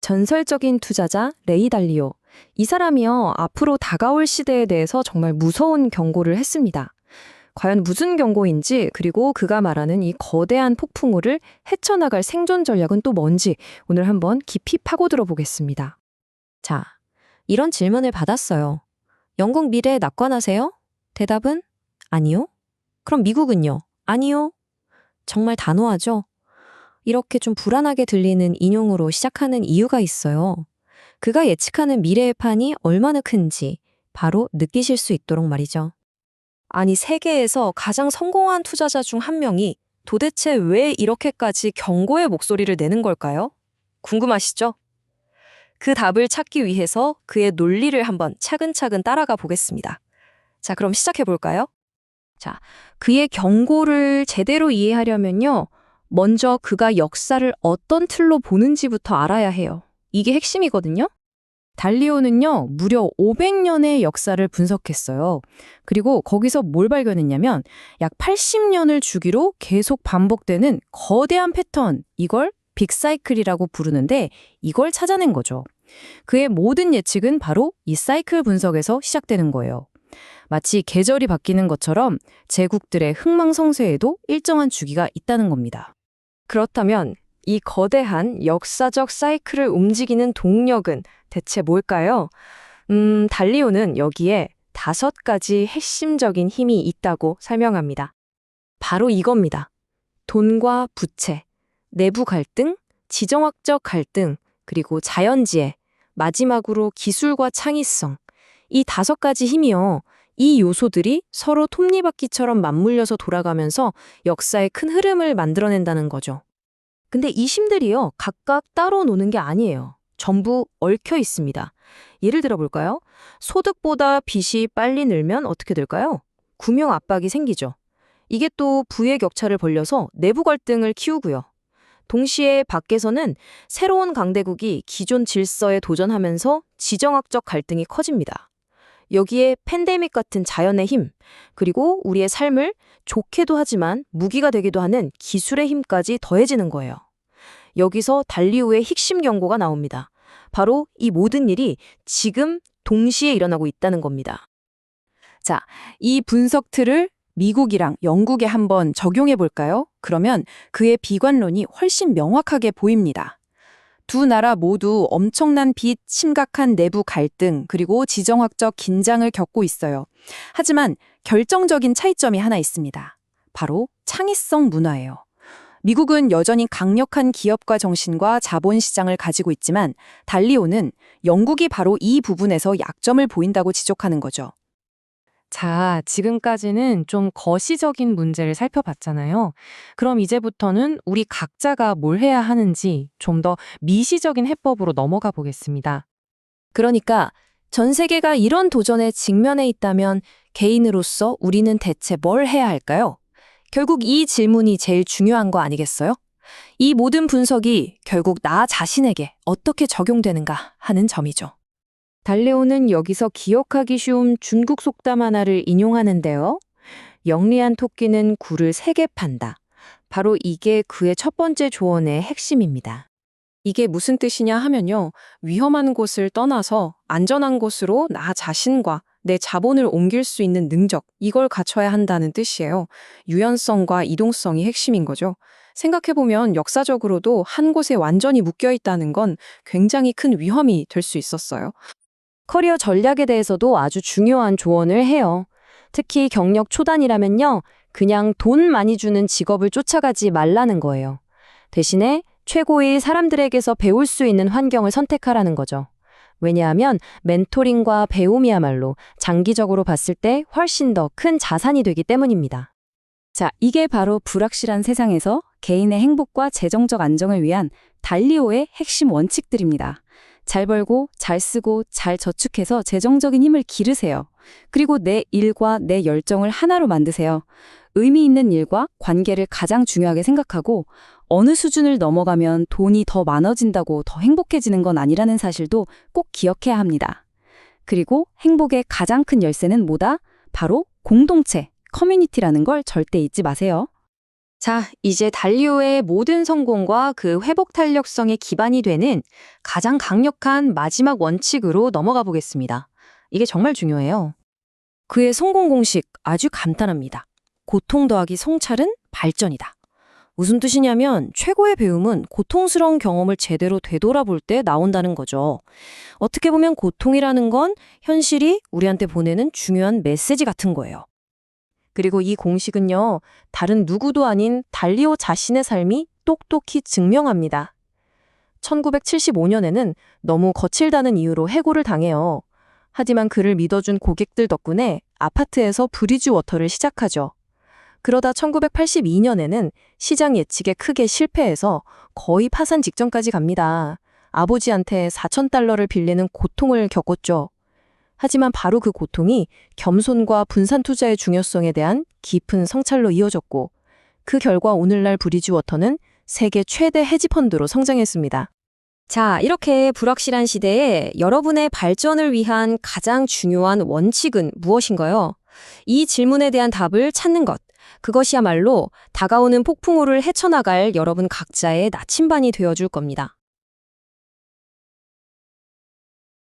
전설적인 투자자 레이 달리오. 이 사람이요, 앞으로 다가올 시대에 대해서 정말 무서운 경고를 했습니다. 과연 무슨 경고인지, 그리고 그가 말하는 이 거대한 폭풍우를 헤쳐나갈 생존 전략은 또 뭔지 오늘 한번 깊이 파고들어 보겠습니다. 자, 이런 질문을 받았어요. 영국 미래에 낙관하세요? 대답은 아니요. 그럼 미국은요? 아니요. 정말 단호하죠? 이렇게 좀 불안하게 들리는 인용으로 시작하는 이유가 있어요. 그가 예측하는 미래의 판이 얼마나 큰지 바로 느끼실 수 있도록 말이죠. 아니, 세계에서 가장 성공한 투자자 중 한 명이 도대체 왜 이렇게까지 경고의 목소리를 내는 걸까요? 궁금하시죠? 그 답을 찾기 위해서 그의 논리를 한번 차근차근 따라가 보겠습니다. 자, 그럼 시작해 볼까요? 자, 그의 경고를 제대로 이해하려면요, 먼저 그가 역사를 어떤 틀로 보는지부터 알아야 해요. 이게 핵심이거든요. 달리오는요, 무려 500년의 역사를 분석했어요. 그리고 거기서 뭘 발견했냐면 약 80년을 주기로 계속 반복되는 거대한 패턴, 이걸 빅사이클이라고 부르는데 이걸 찾아낸 거죠. 그의 모든 예측은 바로 이 사이클 분석에서 시작되는 거예요. 마치 계절이 바뀌는 것처럼 제국들의 흥망성쇠에도 일정한 주기가 있다는 겁니다. 그렇다면 이 거대한 역사적 사이클을 움직이는 동력은 대체 뭘까요? 달리오는 여기에 5가지 핵심적인 힘이 있다고 설명합니다. 바로 이겁니다. 돈과 부채, 내부 갈등, 지정학적 갈등, 그리고 자연지혜, 마지막으로 기술과 창의성. 이 5가지 힘이요. 이 요소들이 서로 톱니바퀴처럼 맞물려서 돌아가면서 역사의 큰 흐름을 만들어낸다는 거죠. 근데 이 힘들이요, 각각 따로 노는 게 아니에요. 전부 얽혀 있습니다. 예를 들어 볼까요? 소득보다 빚이 빨리 늘면 어떻게 될까요? 금융 압박이 생기죠. 이게 또 부의 격차를 벌려서 내부 갈등을 키우고요. 동시에 밖에서는 새로운 강대국이 기존 질서에 도전하면서 지정학적 갈등이 커집니다. 여기에 팬데믹 같은 자연의 힘, 그리고 우리의 삶을 좋게도 하지만 무기가 되기도 하는 기술의 힘까지 더해지는 거예요. 여기서 달리오의 핵심 경고가 나옵니다. 바로 이 모든 일이 지금 동시에 일어나고 있다는 겁니다. 자, 이 분석 틀을 미국이랑 영국에 한번 적용해 볼까요? 그러면 그의 비관론이 훨씬 명확하게 보입니다. 두 나라 모두 엄청난 빚, 심각한 내부 갈등, 그리고 지정학적 긴장을 겪고 있어요. 하지만 결정적인 차이점이 하나 있습니다. 바로 창의성 문화예요. 미국은 여전히 강력한 기업가 정신과 자본시장을 가지고 있지만 달리오는 영국이 바로 이 부분에서 약점을 보인다고 지적하는 거죠. 자, 지금까지는 좀 거시적인 문제를 살펴봤잖아요. 그럼 이제부터는 우리 각자가 뭘 해야 하는지 좀 더 미시적인 해법으로 넘어가 보겠습니다. 그러니까 전 세계가 이런 도전에 직면해 있다면 개인으로서 우리는 대체 뭘 해야 할까요? 결국 이 질문이 제일 중요한 거 아니겠어요? 이 모든 분석이 결국 나 자신에게 어떻게 적용되는가 하는 점이죠. 달레오는 여기서 기억하기 쉬운 중국 속담 하나를 인용하는데요. 영리한 토끼는 굴을 3개 판다. 바로 이게 그의 첫 번째 조언의 핵심입니다. 이게 무슨 뜻이냐 하면요, 위험한 곳을 떠나서 안전한 곳으로 나 자신과 내 자본을 옮길 수 있는 능력, 이걸 갖춰야 한다는 뜻이에요. 유연성과 이동성이 핵심인 거죠. 생각해보면 역사적으로도 한 곳에 완전히 묶여 있다는 건 굉장히 큰 위험이 될 수 있었어요. 커리어 전략에 대해서도 아주 중요한 조언을 해요. 특히 경력 초단이라면요, 그냥 돈 많이 주는 직업을 쫓아가지 말라는 거예요. 대신에 최고의 사람들에게서 배울 수 있는 환경을 선택하라는 거죠. 왜냐하면 멘토링과 배움이야말로 장기적으로 봤을 때 훨씬 더 큰 자산이 되기 때문입니다. 자, 이게 바로 불확실한 세상에서 개인의 행복과 재정적 안정을 위한 달리오의 핵심 원칙들입니다. 잘 벌고, 잘 쓰고, 잘 저축해서 재정적인 힘을 기르세요. 그리고 내 일과 내 열정을 하나로 만드세요. 의미 있는 일과 관계를 가장 중요하게 생각하고 어느 수준을 넘어가면 돈이 더 많아진다고 더 행복해지는 건 아니라는 사실도 꼭 기억해야 합니다. 그리고 행복의 가장 큰 열쇠는 뭐다? 바로 공동체, 커뮤니티라는 걸 절대 잊지 마세요. 자, 이제 달리오의 모든 성공과 그 회복 탄력성의 기반이 되는 가장 강력한 마지막 원칙으로 넘어가 보겠습니다. 이게 정말 중요해요. 그의 성공 공식 아주 간단합니다. 고통 더하기 성찰은 발전이다. 무슨 뜻이냐면 최고의 배움은 고통스러운 경험을 제대로 되돌아볼 때 나온다는 거죠. 어떻게 보면 고통이라는 건 현실이 우리한테 보내는 중요한 메시지 같은 거예요. 그리고 이 공식은요, 다른 누구도 아닌 달리오 자신의 삶이 똑똑히 증명합니다. 1975년에는 너무 거칠다는 이유로 해고를 당해요. 하지만 그를 믿어준 고객들 덕분에 아파트에서 브리지 워터를 시작하죠. 그러다 1982년에는 시장 예측에 크게 실패해서 거의 파산 직전까지 갑니다. 아버지한테 4,000달러를 빌리는 고통을 겪었죠. 하지만 바로 그 고통이 겸손과 분산 투자의 중요성에 대한 깊은 성찰로 이어졌고, 그 결과 오늘날 브리지워터는 세계 최대 헤지펀드로 성장했습니다. 자, 이렇게 불확실한 시대에 여러분의 발전을 위한 가장 중요한 원칙은 무엇인가요? 이 질문에 대한 답을 찾는 것, 그것이야말로 다가오는 폭풍우를 헤쳐나갈 여러분 각자의 나침반이 되어줄 겁니다.